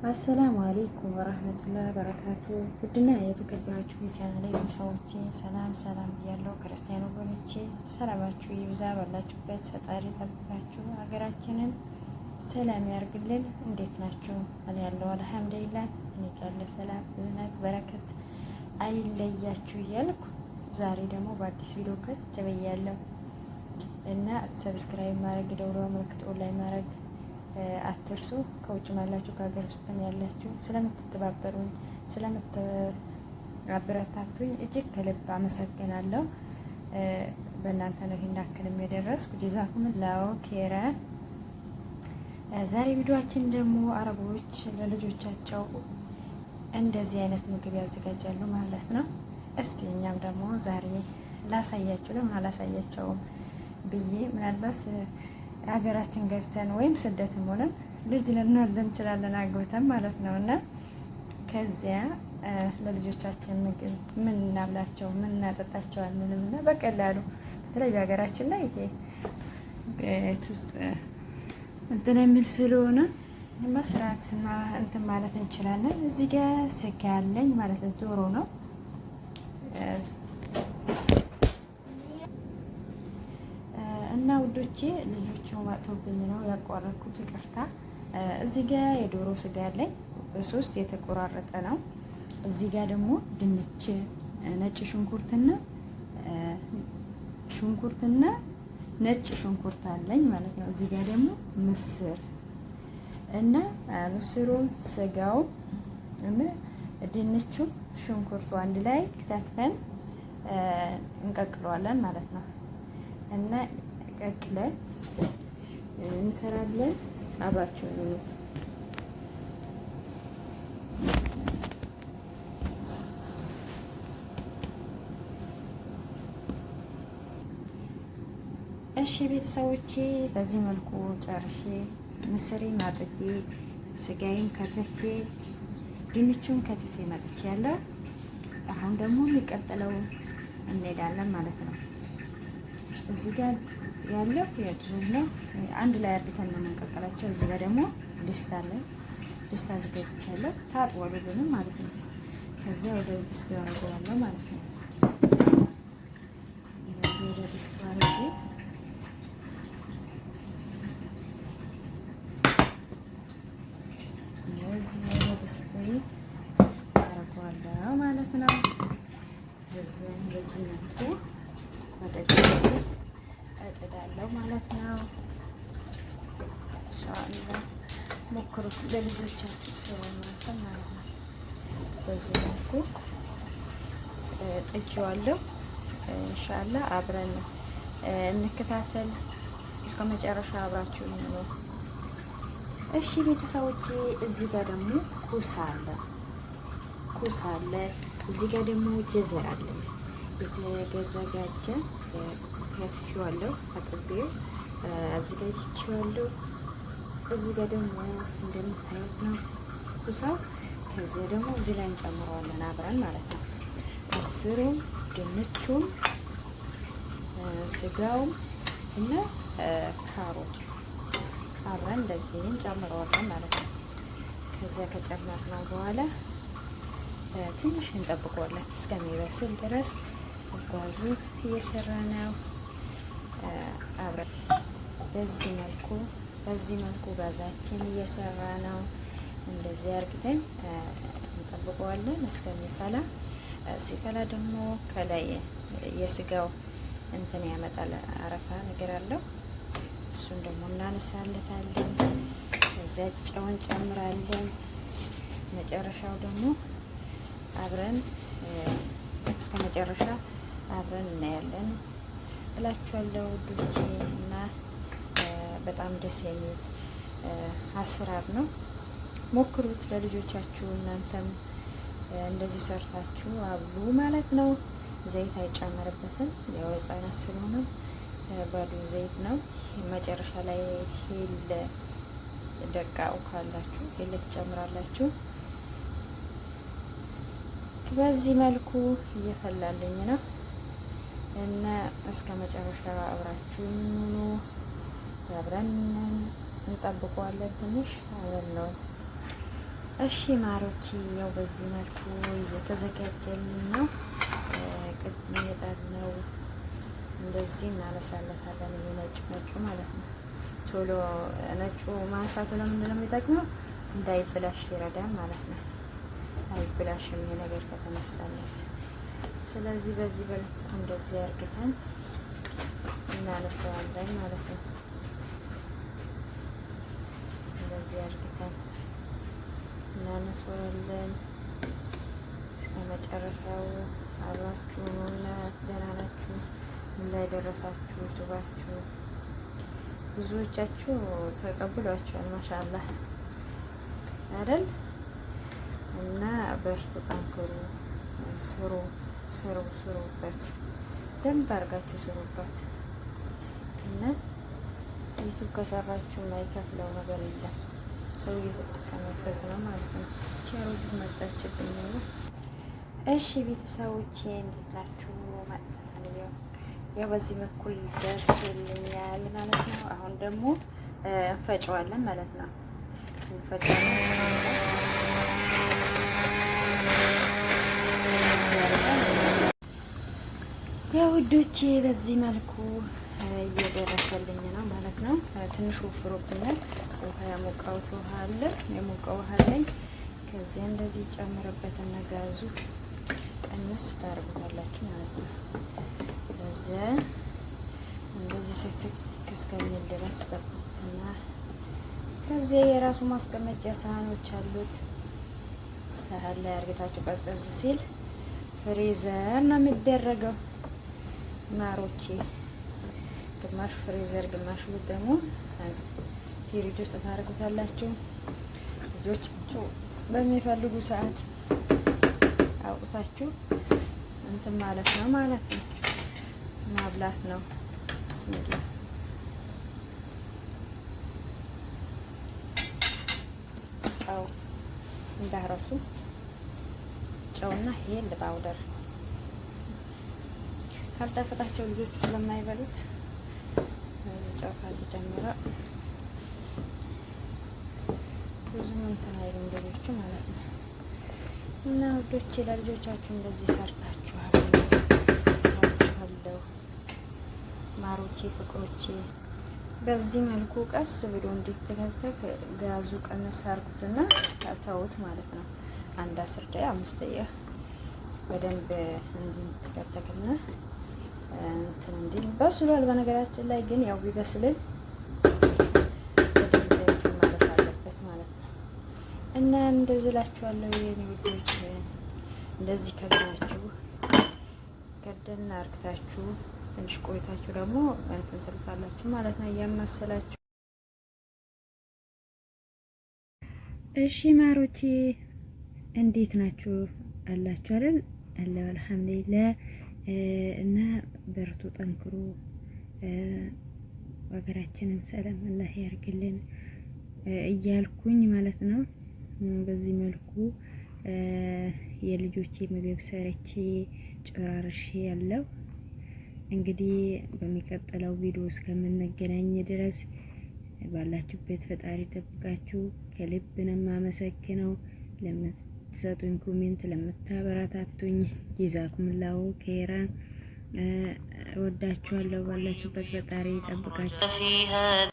አሰላሙ አሌይኩም ወራህመቱላሂ ወበረካቱ። ውድና የተከበራችሁ የቻናሌ ሰዎች ሰላም ሰላም ብያለሁ። ክርስቲያን ወገኖቼ ሰላማችሁ ይብዛ ባላችሁበት፣ ፈጣሪ ጠብቃችሁ ሀገራችንን ሰላም ያርግልን። እንዴት ናችሁ? እኔ ያለው አልሐምዱሊላህ። እኔ ያለ ሰላም እዝነት በረከት አይለያችሁ እያልኩ ዛሬ ደግሞ በአዲስ ቪዲዮ ከች ብያለሁ እና ሰብስክራይብ ማድረግ ደውሎ ምልክት ኦንላይን ማድረግ አትርሱ። ከውጭም ያላችሁ ከሀገር ውስጥም ያላችሁ ስለምትተባበሩኝ ስለምትአበረታቱኝ እጅግ ከልብ አመሰግናለሁ። በእናንተ ነው ይሄን ያክልም የደረስኩ። ጀዛኩሙላሁ ኸይረን። ዛሬ ቪዲዮአችን ደግሞ አረቦች ለልጆቻቸው እንደዚህ አይነት ምግብ ያዘጋጃሉ ማለት ነው። እስቲ እኛም ደግሞ ዛሬ ላሳያችሁ። ለምን አላሳያቸውም ብዬ ምናልባት ሀገራችን ገብተን ወይም ስደትም ሆነን ልጅ ልንወልድ እንችላለን አግብተን ማለት ነው። እና ከዚያ ለልጆቻችን ምግብ ምን እናብላቸው ምን እናጠጣቸው አንልም እና በቀላሉ በተለይ በሀገራችን ላይ ይሄ ቤት ውስጥ እንትን የሚል ስለሆነ መስራት እንትን ማለት እንችላለን። እዚህ ጋር ስጋ ያለኝ ማለት ነው፣ ዶሮ ነው። እና ውዶቼ ልጆቹ ማጥቶብኝ ነው ያቋረጥኩት፣ ይቅርታ። እዚህ ጋር የዶሮ ስጋ አለኝ በሶስት የተቆራረጠ ነው። እዚህ ጋር ደግሞ ድንች፣ ነጭ ሽንኩርትና ነጭ ሽንኩርት አለኝ ማለት ነው። እዚህ ጋር ደግሞ ምስር እና ምስሩን፣ ስጋው እና ድንቹ፣ ሽንኩርቱ አንድ ላይ ከታትፈን እንቀቅለዋለን ማለት ነው። እና ቀቅለን እንሰራለን። አብራችሁ ነው። እሺ ቤተሰቦቼ በዚህ መልኩ ጨርሼ ምስሬን አጥቤ ስጋዬን ከትፌ ድንቹን ከትፌ መጥቻለሁ። አሁን ደግሞ የሚቀጥለው እንሄዳለን ማለት ነው። እዚህ ጋር ያለው የድሩም ነው። አንድ ላይ አድርገን ነው የምንቀቅላቸው። እዚህ ጋር ደግሞ ድስት አለ። ድስት አዘጋጅቻለሁ። ታጥቧል ሁሉንም ማለት ነው። ከዚያ ወደ ድስቱ ያደርገዋለሁ ማለት ነው። እንደዚህ ወደ ድስቱ አድርጌ እንደዚህ ወደ ድስቱ ያደርገዋለሁ ማለት ነው። በዚህ መልኩ ወደ እጥዳለሁ ማለት ነው። ኢንሻአላህ ሞክሩት ለልጆቻችሁ ስለማንተ ማለት ነው። በዚህ መልኩ ጥጄዋለሁ። ኢንሻአላህ አብረን እንከታተል እስከ መጨረሻ አብራችሁ ነው። እሺ ቤተሰቦቼ እዚህ ጋር ደግሞ ኩሳ አለ። እዚህ ጋር ደግሞ ጀዘር አለ የተዘጋጀ ከትፌዋለሁ፣ አጥቤው አዘጋጅቼዋለሁ። እዚህ ጋር ደግሞ እንደምታዩት ነው ኩሳው። ከዚህ ደግሞ እዚህ ላይ እንጨምረዋለን አብረን ማለት ነው። ምስሩም፣ ድንቹም፣ ስጋውም እና ካሮት አብረን እንደዚህ እንጨምረዋለን ማለት ነው። ከዚያ ከጨመርነው በኋላ ትንሽ እንጠብቀዋለን እስከሚበስል ድረስ። ጓዙ እየሰራ ነው አብረን በዚህ መልኩ ጋዛችን እየሰራ ነው። እንደዚህ አርግተን እንጠብቀዋለን እስከሚፈላ። ሲፈላ ደግሞ ከላይ የስጋው እንትን ያመጣል፣ አረፋ ነገር አለው። እሱን ደግሞ እናነሳለታለን። ከዚያ ጨውን ጨምራለን። መጨረሻው ደግሞ አብረን እስከ መጨረሻ አብረን እናያለን እላችኋለሁ ውዶቼ። እና በጣም ደስ የሚል አሰራር ነው። ሞክሩት ለልጆቻችሁ። እናንተም እንደዚህ ሰርታችሁ አብሉ ማለት ነው። ዘይት አይጨመርበትም፣ ያው ህጻናት ስለሆነ ባዶ ዘይት ነው። መጨረሻ ላይ ሄል ደቃው ካላችሁ ሄል ትጨምራላችሁ። በዚህ መልኩ እየፈላልኝ ነው እና እስከ መጨረሻ አብራችሁን አብረን እንጠብቀዋለን። ትንሽ አበል ነው እሺ ማሮች ያው በዚህ መልኩ እየተዘጋጀልን ነው። ቅድም የጣድነው እንደዚህ እናነሳለታለን። ነጩ ማለት ነው። ቶሎ ነጩ ማንሳቱ ለምንድን ነው የሚጠቅመው? እንዳይበላሽ ይረዳል ማለት ነው። አይበላሽም ይሄ ነገር ከተነሳለት። ስለዚህ በዚህ መልኩ እንደዚህ አርግተን እናነሳዋለን ማለት ነው። እንደዚህ አርግተን እናነሳዋለን እስከ መጨረሻው። አብራችሁ እና ደህና ናችሁ? ምን ላይ ደረሳችሁ? ዩቱባችሁ ብዙዎቻችሁ ተቀብሏችኋል። ማሻአላህ አይደል? እና በርቱ፣ ጠንክሩ፣ ስሩበት፣ ደንብ አድርጋችሁ ስሩበት። እና ዩቱብ ከሰራችሁ የማይከፍለው ነገር የለም። ሰው እየተጠቀመበት ነው ማለት ነው። ቻሮጅ መጣችብኝ ነው። እሺ ቤተሰቦቼ እንዴት ናችሁ? ያው በዚህ በኩል ደርሶልኛል ማለት ነው። አሁን ደግሞ እንፈጨዋለን ማለት ነው። ያው ውዶቼ በዚህ መልኩ እየደረሰልኝ ነው ማለት ነው። ትንሽ ወፍሮብኛል። ውሃ ያሞቃሁት ውሃ አለ፣ የሞቀ ውሃ አለኝ። ከዚያ እንደዚህ ጨምርበትና ጋዙ ቀንስ ታርጉታላችሁ ማለት ነው። ከዚያ እንደዚህ ትክትክ እስከሚል ድረስ ጠብቁትና ከዚያ የራሱ ማስቀመጫ ሳህኖች አሉት። ሳህን ላይ አርግታችሁ ቀዝቀዝ ሲል ፍሪዘር ነው የሚደረገው ማሮቼ። ግማሽ ፍሪዘር ግማሽ ደግሞ ፍሪጅ ውስጥ ታደርጉታላችሁ። ልጆች በሚፈልጉ ሰዓት አውቁሳችሁ እንትን ማለት ነው ማብላት ነው። ብስሚላ ጨው እንዳረሱ ጨውና ሄል ፓውደር ካልጣፈጣቸው ልጆቹ ስለማይበሉት ጨው ካልተጨመረ ብዙም እንትን አይሉም ልጆቹ ማለት ነው። እና ውዶቼ ለልጆቻችሁ እንደዚህ ሰርታችኋለሁ ማሮቼ ፍቅሮቼ። በዚህ መልኩ ቀስ ብሎ እንዲተከተክ ጋዙ ቀነስ አርጉትና ተውት ማለት ነው። አንድ 10 ደቂቃ 5 ደቂቃ በደንብ እንዲተከተክና እንትን እንዲል በስሏል። በነገራችን ላይ ግን ያው ቢበስልን በደንብ ማለት አለበት ማለት ነው። እና እንደዚህ እላችኋለሁ የኔ ውዶች። እንደዚህ ከድናችሁ ከደና አርግታችሁ ትንሽ ቆይታችሁ ደግሞ እንትን ትሉታላችሁ ማለት ነው እያማሰላችሁ። እሺ ማሮቼ እንዴት ናችሁ? አላችሁ አይደል? አላህ አልሐምዱሊላህ። እና በርቱ፣ ጠንክሩ፣ ሀገራችንን ሰላም አላህ ያርግልን እያልኩኝ ማለት ነው። በዚህ መልኩ የልጆቼ ምግብ ሰርቼ ጨራርሼ ያለው እንግዲህ በሚቀጥለው ቪዲዮ እስከምንገናኝ ድረስ ባላችሁበት ፈጣሪ ጠብቃችሁ። ከልብ ነው የማመሰግነው ለምትሰጡኝ ኮሜንት፣ ለምታበረታቱኝ ጀዛኩምላሁ ኸይራን። እወዳችኋለሁ። ባላችሁበት ፈጣሪ ጠብቃችሁ።